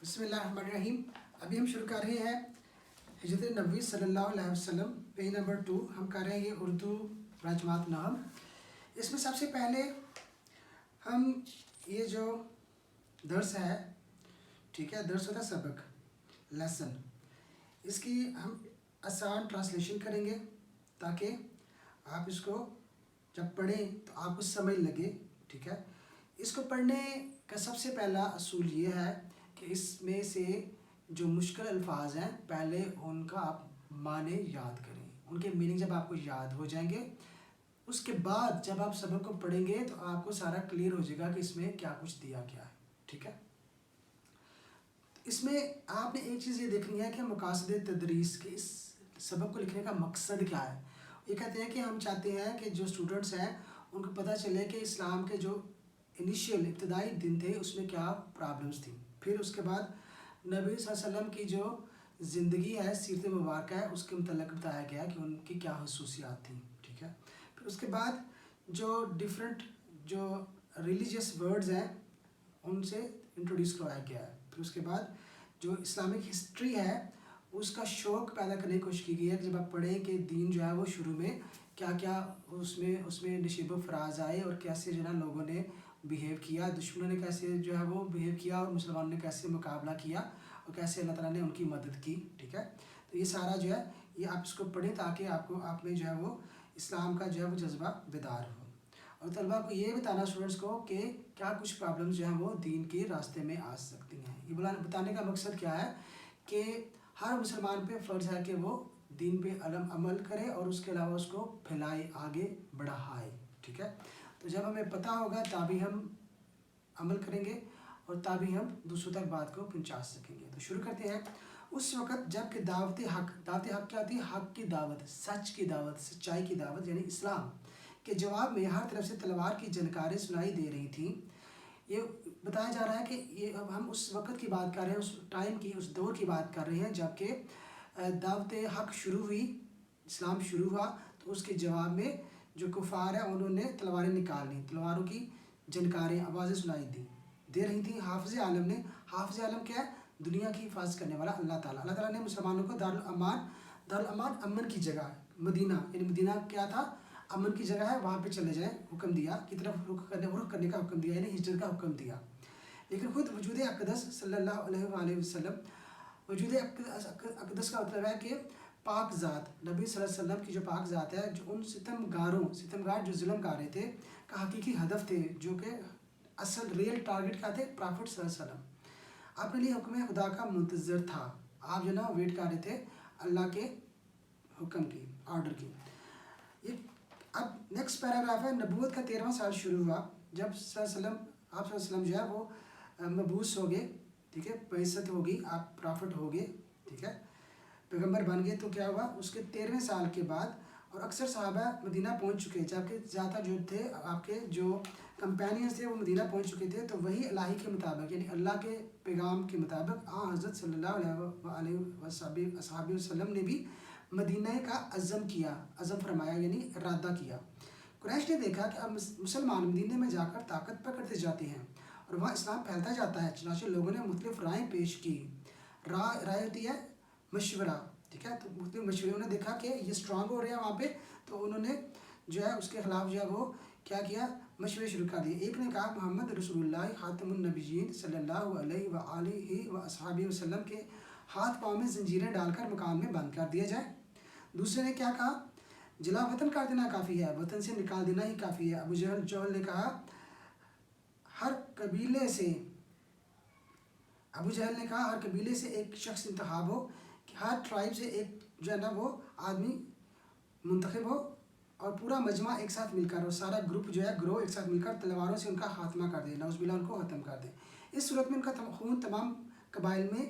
بسم اللہ الرحمن الرحیم۔ ابھی ہم شروع کر رہے ہیں ہجرت نبوی صلی اللہ علیہ وسلم، پیج نمبر 2 ہم کر رہے ہیں یہ اردو راجمات نام۔ اس میں سب سے پہلے ہم یہ جو درس ہے، ٹھیک ہے، درس ہوتا ہے سبق، لیسن، اس کی ہم آسان ٹرانسلیشن کریں گے تاکہ آپ اس کو جب پڑھیں تو آپ کو سمجھ لگے، ٹھیک ہے۔ اس کو پڑھنے کا سب سے پہلا اصول یہ ہے کہ اس میں سے جو مشکل الفاظ ہیں پہلے ان کا آپ معنی یاد کریں، ان کے میننگ جب آپ کو یاد ہو جائیں گے اس کے بعد جب آپ سبق کو پڑھیں گے تو آپ کو سارا کلیئر ہو جائے گا کہ اس میں کیا کچھ دیا گیا ہے، ٹھیک ہے۔ اس میں آپ نے ایک چیز یہ دیکھنی ہے کہ مقاصد تدریس کے اس سبق کو لکھنے کا مقصد کیا ہے۔ یہ کہتے ہیں کہ ہم چاہتے ہیں کہ جو اسٹوڈنٹس ہیں ان کو پتہ چلے کہ اسلام کے جو انیشیل ابتدائی دن تھے اس میں کیا پرابلمس تھیں، پھر اس کے بعد نبی صلی اللہ علیہ وسلم کی جو زندگی ہے، سیرت مبارکہ ہے، اس کے متعلق بتایا گیا کہ ان کی کیا خصوصیات تھیں، ٹھیک ہے۔ پھر اس کے بعد جو ڈیفرنٹ جو ریلیجیس ورڈز ہیں ان سے انٹروڈیوس کروایا گیا ہے۔ پھر اس کے بعد جو اسلامک ہسٹری ہے اس کا شوق پیدا کرنے کی کوشش کی گئی ہے کہ جب آپ پڑھیں کہ دین جو ہے وہ شروع میں کیا کیا اس میں نشیب و فراز آئے اور کیسے جو ہے نا لوگوں نے بیہیو کیا، دشمنوں نے کیسے جو ہے وہ بیہیو کیا اور مسلمانوں نے کیسے مقابلہ کیا اور کیسے اللہ تعالیٰ نے ان کی مدد کی، ٹھیک ہے۔ تو یہ سارا جو ہے یہ آپ اس کو پڑھیں تاکہ آپ میں جو ہے وہ اسلام کا جو ہے وہ جذبہ بیدار ہو، اور طلباء کو یہ بتانا اسٹوڈنٹس کو کہ کیا کچھ پرابلمس جو ہیں وہ دین کے راستے میں آ سکتی ہیں۔ یہ بتانے کا مقصد کیا ہے کہ ہر مسلمان پہ فرض ہے کہ وہ دین پہ عمل کرے اور اس کے علاوہ اس کو پھیلائے، آگے بڑھائے، ٹھیک ہے۔ تو جب ہمیں پتہ ہوگا تبھی ہم عمل کریں گے اور تبھی ہم دوسروں تک بات کو پہنچا سکیں گے۔ تو شروع کرتے ہیں۔ اس وقت جب کہ دعوت حق کیا ہوتی ہے؟ حق کی دعوت، سچ کی دعوت، سچائی کی دعوت یعنی اسلام کے جواب میں ہر طرف سے تلوار کی جھنکاریں سنائی دے رہی تھیں۔ یہ بتایا جا رہا ہے کہ یہ ہم اس وقت کی بات کر رہے ہیں، اس ٹائم کی، اس دور کی بات کر رہے ہیں جب کہ دعوت حق شروع ہوئی، اسلام شروع ہوا، تو اس کے جواب میں جو کفار ہیں انہوں نے تلواریں نکال لیں، تلواروں کی جھنکاریں، آوازیں سنائی دے رہی تھیں۔ حافظ عالم نے، حافظ عالم کیا ہے؟ دنیا کی حفاظت کرنے والا اللہ تعالیٰ۔ اللہ تعالیٰ نے مسلمانوں کو دارالامان امن کی جگہ، مدینہ یعنی مدینہ کیا تھا؟ امن کی جگہ ہے، وہاں پہ چلے جائیں حکم دیا، کی طرف رخ کرنے کا حکم دیا، یعنی ہجرت کا حکم دیا۔ لیکن خود وجود اقدس صلی اللہ علیہ وآلہ وسلم، وجود اقدس کا مطلب ہے کہ پاک ذات، نبی صلی اللہ علیہ وسلم کی جو پاک ذات ہے، جو ان ستمگار جو ظلم کر رہے تھے کا حقیقی ہدف تھے، جو کہ اصل ریئل ٹارگٹ کیا تھے؟ پرافٹ صلی اللہ علیہ وسلم اپنے لیے حکم خدا کا منتظر تھا، آپ جو نا ویٹ کر رہے تھے اللہ کے حکم کی، آرڈر کی۔ یہ اب نیکسٹ پیراگراف ہے۔ نبوت کا 13واں سال شروع ہوا جب آپ صلی اللہ علیہ وسلم جو ہے وہ مبعوث ہو گئے، ٹھیک ہے، بعثت ہوگی، آپ پرافٹ ہو گئے، ٹھیک ہے، پیغمبر بن گئے۔ تو کیا ہوا؟ اس کے 13ویں سال کے بعد، اور اکثر صحابہ مدینہ پہنچ چکے، جبکہ زیادہ جو تھے آپ کے جو کمپینینز تھے وہ مدینہ پہنچ چکے تھے، تو وہی الہی کے مطابق یعنی اللہ کے پیغام کے مطابق حضرت صلی اللہ علیہ وسلم نے بھی مدینہ کا عزم فرمایا، یعنی ارادہ کیا۔ قریش نے دیکھا کہ اب مسلمان مدینہ میں جا کر طاقت پکڑتے جاتے ہیں اور وہاں اسلام پھیلتا جاتا ہے، چنانچہ لوگوں نے مختلف رائیں پیش کی۔ رائے ہوتی ہے مشورہ، ٹھیک ہے، تو مختلف مشورے، انہوں نے دیکھا کہ یہ اسٹرانگ ہو رہے ہیں وہاں پہ، تو انہوں نے جو ہے اس کے خلاف جو ہے وہ کیا مشورے شروع کر دیے۔ ایک نے کہا محمد رسول اللہ خاتم النبیین صلی اللہ علیہ وآلہ وصحبہ وسلم کے ہاتھ پاؤں میں زنجیریں ڈال کر مکان میں بند کر دیا جائے۔ دوسرے نے کیا کہا؟ جلا وطن کر دینا کافی ہے، وطن سے نکال دینا ہی کافی ہے۔ ابو جہل نے کہا ہر قبیلے سے ایک شخص انتخاب ہو، کہ ہر ٹرائب سے ایک جو ہے نا وہ آدمی منتخب ہو اور پورا مجمع ایک ساتھ مل کر، اور سارا گروہ ایک ساتھ مل کر تلواروں سے ان کا خاتمہ کر دے، نعوذ باللہ ان کو ختم کر دے۔ اس صورت میں ان کا خون تمام قبائل میں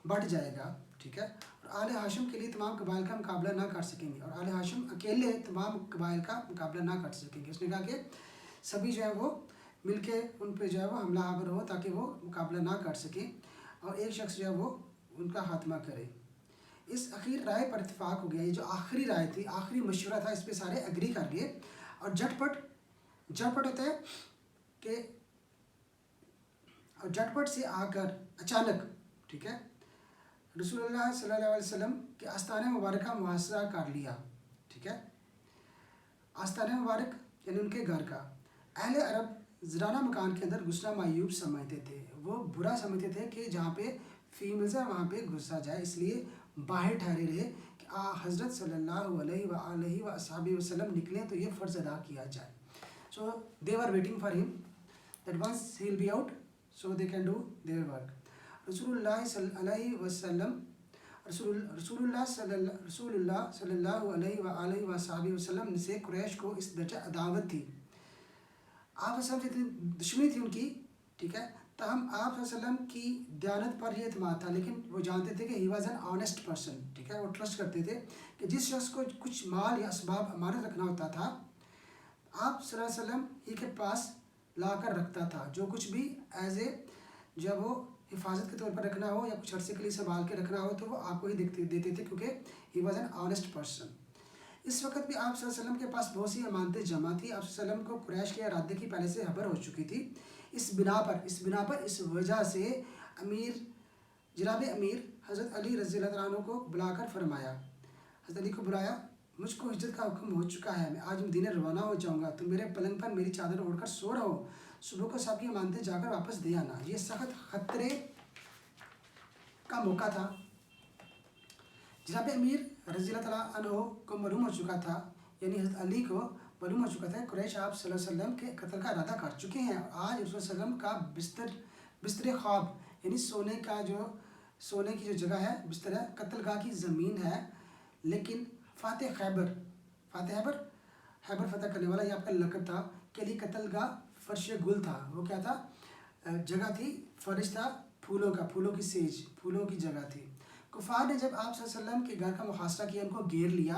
بٹ جائے گا، ٹھیک ہے، اور آل ہاشم کے لیے تمام قبائل کا مقابلہ نہ کر سکیں گے، اور آل ہاشم اکیلے تمام قبائل کا مقابلہ نہ کر سکیں گے۔ اس نے کہا کہ سبھی جو ہے وہ مل کے ان پہ جو ہے وہ حملہ آور ہو تاکہ وہ مقابلہ نہ کر سکیں اور ایک شخص جو ہے وہ ان کا خاتمہ کرے۔ اس اخیر رائے پر اتفاق ہو گیا۔ یہ جو آخری رائے تھی، آخری مشورہ تھا، اس پہ سارے اگری کر گئے، اور جھٹ پٹ ہوتا ہے کہ और झटपट से आकर अचानक, ठीक है, रसूलुल्लाह सल्लल्लाहु अलैहि वसल्लम के आस्तान मुबारक का मुहासरा कर लिया, ठीक है। आस्तान मुबारक यानी उनके घर का। अहले अरब ज़राना मकान के अंदर घुसना मायूब समझते थे, वो बुरा समझते थे कि जहाँ पे फीमेल्स है वहाँ पे घुसा जाए, इसलिए बाहर ठहरे रहे कि हज़रत सल्लल्लाहु अलैहि वसल्लम निकलें तो ये फ़र्ज़ अदा किया जाए। So they were waiting for him that once he will be out so they can do their work. रसूलुल्लाह सल्लल्लाहु अलैहि वसल्लम से कुरैश को इस दर्जा अदावत थी, आप से इतनी दुश्मनी थी उनकी, ठीक है, तहम आप वसल्लम की दयानत पर ही एतमाद था, लेकिन वो जानते थे कि he was an honest person, ठीक है, वो ट्रस्ट करते थे कि जिस शख्स को कुछ माल या असबाब अमानत रखना होता था आप सल्लल्लाहु अलैहि वसल्लम ही के पास ला कर रखता था, जो कुछ भी एज ए जब वो हिफाजत के तौर पर रखना हो या कुछ अरसे के लिए संभाल के रखना हो तो वो आपको ही देते थे, क्योंकि he was an honest person. इस वक्त भी आप सल्लल्लाहु अलैहि वसल्लम के पास बहुत सी अमानतें जमा थी, आप सल्लल्लाहु अलैहि वसल्लम को कुरैश के इरादे की पहले से खबर हो चुकी थी। इस बिना पर इस वजह से जनाब अमीर हज़रत अली रज़ी अल्लाह अन्हु को बुलाकर फरमाया, हज़रत अली को बुलाया, मुझको हिजरत का हुक्म हो चुका है, मैं आज मदीने रवाना हो जाऊँगा, तुम मेरे पलंग पर मेरी चादर ओढ़कर सो रहो, सुबह को सबकी अमानतें जाकर वापस दे आना। ये सख्त ख़तरे का मौका था। जनाब अमीर रज़ी अल्लाह अन्हु को मालूम हो चुका था, यानी हज़रत अली को मालूम हो चुका था कुरैश आप सल्लल्लाहु अलैहि वसल्लम के कत्ल का इरादा कर चुके हैं। आज रसूल सल्लल्लाहु अलैहि वसल्लम का बिस्तर ख्वाब यानी सोने की जो जगह है, बिस्तर है, कत्लगाह की ज़मीन है, लेकिन खैबर फतह करने वाला ये आपका लक़ब था के लिए कत्लगाह फर्श गुल था। वो क्या था? जगह थी, फर्श था फूलों की सेज, फूलों की जगह थी। कुफार ने जब आप सल्लल्लाहु अलैहि वसल्लम के घर का मुहासरा किया, उनको घेर लिया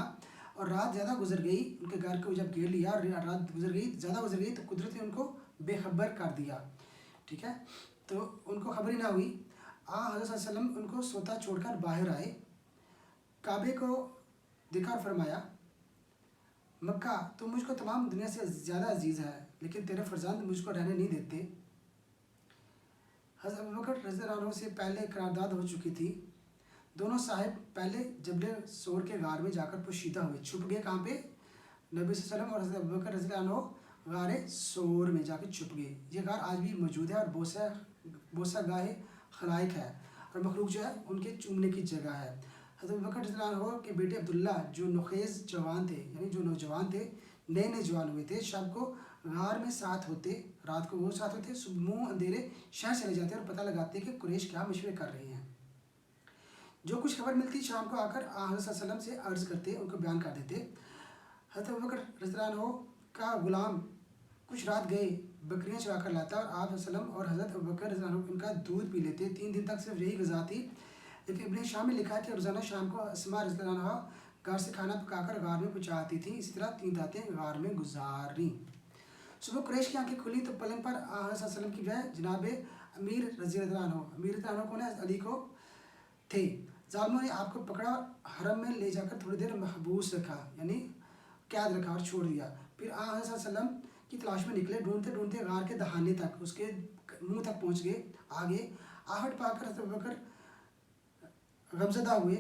और रात ज़्यादा गुजर गई, उनके घर को जब घेर लिया और रात ज़्यादा गुजर गई तो कुदरत ने उनको बेखबर कर दिया, ठीक है, तो उनको खबर ही ना हुई। हज़रत सल्लल्लाहु अलैहि वसल्लम उनको सोता छोड़कर बाहर आए, काबे को देखा और फरमाया, मक्का तो मुझको तमाम दुनिया से ज़्यादा अजीज़ है, लेकिन तेरे फरजंद मुझको रहने नहीं देते। हज़रत अबू बकर रज़ी अल्लाह अन्हु से पहले करारदाद हो चुकी थी। दोनों साहिब पहले जबल सोर के गार में जाकर पोशीदा हुए, छुप गए। कहाँ पे? नबी सल्लल्लाहु अलैहि वसल्लम और हज़रत अबू बकर रज़ी अल्लाह अन्हु गार सोर में जाकर छुप गए। ये गार आज भी मौजूद है और बोसा गाहे खलाइक है और मखलूक जो है उनके चूमने की जगह है। हज़रत अबू बकर रज़ी अल्लाह अन्हु के बेटे अब्दुल्ला जो नखेज़ जवान थे, यानी जो नौजवान थे, नए जवान हुए थे, शब को गार में साथ होते, रात को वो साथ होते, सुबह अंधेरे शहर चले जाते और पता लगाते कि कुरैश क्या मशवरे कर रहे हैं। जो कुछ खबर मिलती शाम को आकर हज़रत सल्लल्लाहु अलैहि वसल्लम से अर्ज़ करते, उनको बयान कर देते। हज़रत अबू बकर रज़ी अल्लाह अन्हु का गुलाम कुछ रात गए बकरियां चुरा कर लाता और आप वसल्लम और हज़रत अबू बकर रज़ी अल्लाह अन्हु उनका दूध पी लेते। 3 दिन तक सिर्फ यही ग़िज़ा थी, लेकिन इब्न शाम में लिखा है कि रोज़ाना शाम को अस्मा रज़ी अल्लाह अन्हा गार से खाना पकाकर गार में पहुँचाती थी। इसी तरह 3 रातें गार में गुजारी। सुबह कुरैश की आंखें खुली तो पलंग पर हज़रत वसल्लम की बजाय जनाब अमीर रज़ी अल्लाह अन्हु, अमीर रज़ी अल्लाह अन्हु को अली को थे। ज़ालिमों ने आपको पकड़ा और हरम में ले जाकर थोड़ी देर महबूस रखा, यानी कैद रखा और छोड़ दिया। फिर हज़रत वसल्लम की तलाश में निकले, ढूंढते ढूंढते गार के दहाने तक, उसके मुंह तक पहुंच गए। आगे आहट पाकर हज़रत अबू बकर गमज़दा हुए,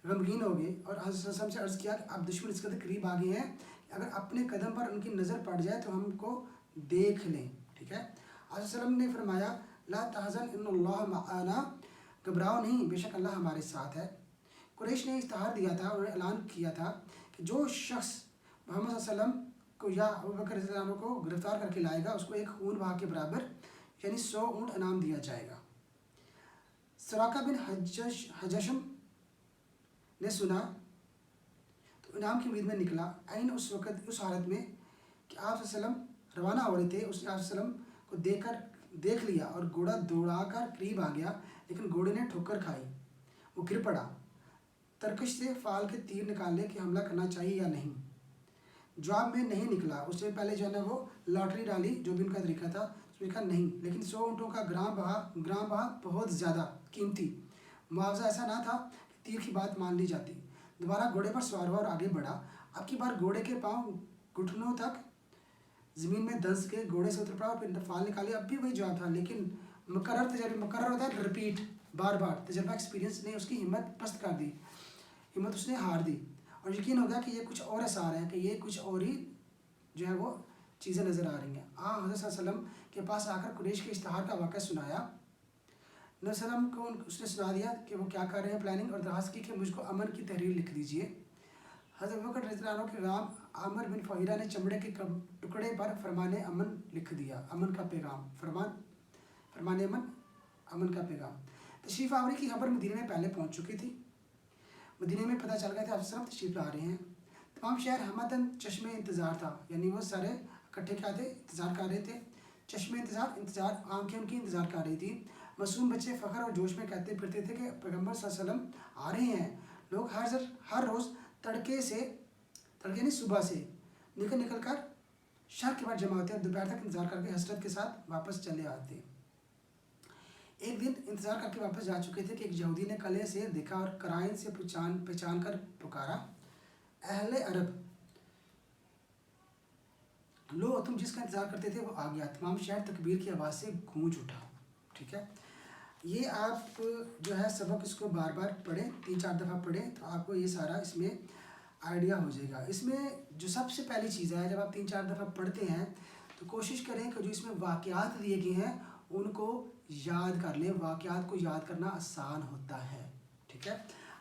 गमगीन हो गए और हज़रत वसल्लम से अर्ज़ किया कि अब दुश्मन इस कदर करीब आ गए हैं कि अगर अपने कदम पर उनकी नज़र पड़ जाए तो हमको देख लें, ठीक है। हज़रत वसल्लम ने फरमाया, ला तहज़न इन्नल्लाह मअना, घबराओ नहीं, बेशक अल्लाह हमारे साथ है। कुरैश ने इश्तहार दिया था, उन्होंने ऐलान किया था कि जो शख्स मोहम्मद सल्लल्लाहु अलैहि वसल्लम को या अबू बकर रज़ी अल्लाह अन्हु को गिरफ्तार करके लाएगा उसको एक खून बहा के बराबर यानी 100 ऊँट इनाम दिया जाएगा। सराका बिन हजशम ने सुना तो इनाम की उम्मीद में निकला। ऐन उस वक़्त उस हालत में कि आप वसल्लम रवाना हो रहे थे, उसने आप वसल्लम को देख लिया और घोड़ा दौड़ाकर करीब आ गया, लेकिन घोड़े ने ठोकर खाई, वो गिर पड़ा। तरकश से फाल के तीर निकाले कि हमला करना चाहिए या नहीं। जवाब में नहीं निकला। उसने पहले जो है ना वो लॉटरी डाली, जो भी उनका तरीका था, उसने कहा नहीं, लेकिन 100 ऊँटों का ग्राम बहा बहुत ज़्यादा कीमती मुआवजा ऐसा ना था कि तीर की बात मान ली जाती। दोबारा घोड़े पर सवार हुआ और आगे बढ़ा। अब की बार घोड़े के पाँव घुटनों तक ज़मीन में धंस के घोड़े से उतर पड़ा और फिर फाल निकाले। अब भी वही जवाब था, लेकिन मुकर्रर होता है रिपीट, बार बार। तजर्बा एक्सपीरियंस ने उसकी हिम्मत पस्त कर दी, हिम्मत उसने हार दी, और यकीन हो गया कि ये कुछ और आसार है, कि ये कुछ और ही जो है वो चीज़ें नज़र आ रही हैं। हज़रत सल्लल्लाहु अलैहि वसल्लम के पास आकर कुरैश के इश्तिहार का वाक़या सुनाया। नबी सल्लम को उसने सुना दिया कि वो क्या कर रहे हैं प्लानिंग, और दरख्वास्त की कि मुझको अमन की तहरीर लिख दीजिए। हज़रत अबू बकर रज़ियल्लाहु अन्हु के ग़ुलाम आमिर बिन फ़हीरा ने चमड़े के टुकड़े पर फरमाने अमन लिख दिया, अमन का पैगाम, फरमाने अमन का पैगाम। तशरीफ़ आवरी की खबर मदीने में पहले पहुँच चुकी थी। मदीने में पता चल गया था आप तशरीफ़ ला रहे हैं। तमाम शहर हमदन चश्मे इंतज़ार था, यानी वो सारे इकट्ठे क्या थे, इंतज़ार कर रहे थे। चश्मे इंतज़ार, आंखें उनकी इंतज़ार कर रही थी। मासूम बच्चे फ़ख्र और जोश में कहते फिरते थे कि पैगम्बर सल्लल्लाहु अलैहि वसल्लम आ रहे हैं। लोग हर रोज़ तड़के नहीं सुबह से निकल कर शहर के बाद जमा होते हैं, दोपहर तक इंतज़ार करके हसरत के साथ वापस चले आते। एक दिन इंतज़ार करके वापस जा चुके थे कि एक यहूदी ने कले से देखा और कराइन से पहचान कर पुकारा, अहले अरब, लो तुम जिसका इंतज़ार करते थे वो आ गया। तमाम शहर तकबीर की आवाज़ से गूंज उठा। ठीक है, ये आप जो है सबक इसको बार बार पढ़ें, 3-4 दफ़ा पढ़ें, तो आपको ये सारा इसमें आइडिया हो जाएगा। इसमें जो सबसे पहली चीज़ है, जब आप 3-4 दफ़ा पढ़ते हैं तो कोशिश करें कि जो इसमें वाक़यात दिए गए हैं उनको याद कर लें। वाक़यात को याद करना आसान होता है। ठीक है,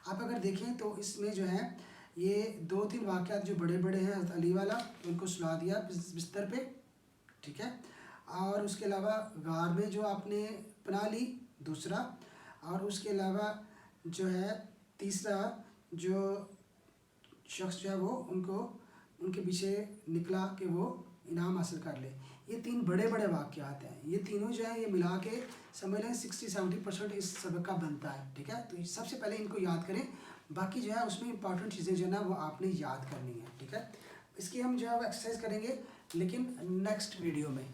आप अगर देखें तो इसमें जो है ये 2-3 वाक़यात जो बड़े बड़े हैं, हज़रत अली वाला, उनको सुला दिया बिस्तर पे। ठीक है, और उसके अलावा गार में जो आपने पनाह ली, दूसरा, और उसके अलावा जो है तीसरा, जो शख्स जो है वो उनके पीछे निकला कि वो इनाम हासिल कर ले। ये 3 बड़े बड़े वाक़यात हैं। ये तीनों जो है ये मिला के समझ लें 60-70% इस सबक का बनता है। ठीक है, तो सबसे पहले इनको याद करें, बाकी जो है उसमें इंपॉर्टेंट चीज़ें जो है ना वो आपने याद करनी है। ठीक है, इसकी हम जो है वो एक्सरसाइज करेंगे लेकिन नेक्स्ट वीडियो में।